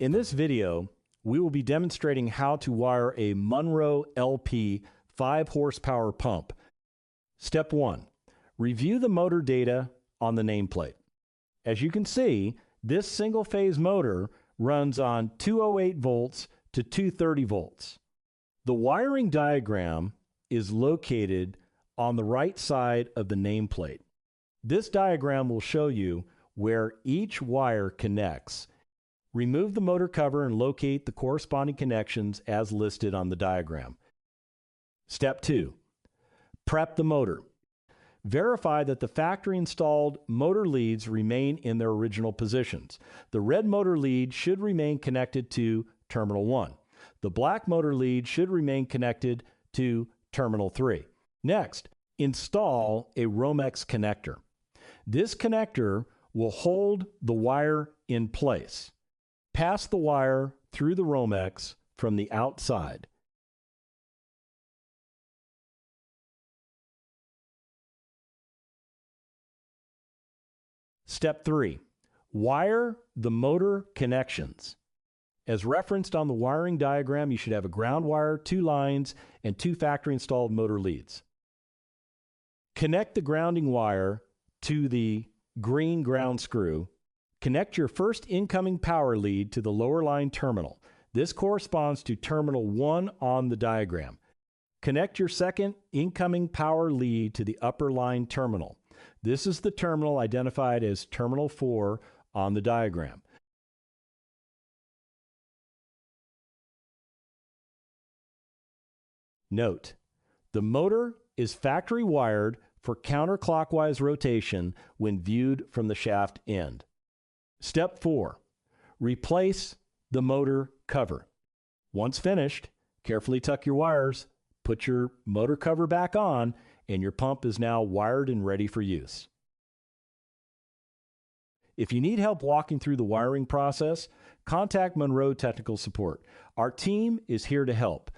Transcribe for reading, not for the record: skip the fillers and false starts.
In this video, we will be demonstrating how to wire a Munro LP 5 horsepower pump. Step 1. Review the motor data on the nameplate. As you can see, this single-phase motor runs on 208 volts to 230 volts. The wiring diagram is located on the right side of the nameplate. This diagram will show you where each wire connects. Remove the motor cover and locate the corresponding connections as listed on the diagram. Step 2. Prep the motor. Verify that the factory-installed motor leads remain in their original positions. The red motor lead should remain connected to Terminal 1. The black motor lead should remain connected to Terminal 3. Next, install a Romex connector. This connector will hold the wire in place. Pass the wire through the Romex from the outside. Step 3. Wire the motor connections. As referenced on the wiring diagram, you should have a ground wire, 2 lines, and 2 factory-installed motor leads. Connect the grounding wire to the green ground screw. Connect your first incoming power lead to the lower line terminal. This corresponds to Terminal 1 on the diagram. Connect your second incoming power lead to the upper line terminal. This is the terminal identified as Terminal 4 on the diagram. Note, the motor is factory wired for counterclockwise rotation when viewed from the shaft end. Step 4. Replace the motor cover. Once finished, carefully tuck your wires, put your motor cover back on, and your pump is now wired and ready for use. If you need help walking through the wiring process, contact Munro Technical Support. Our team is here to help.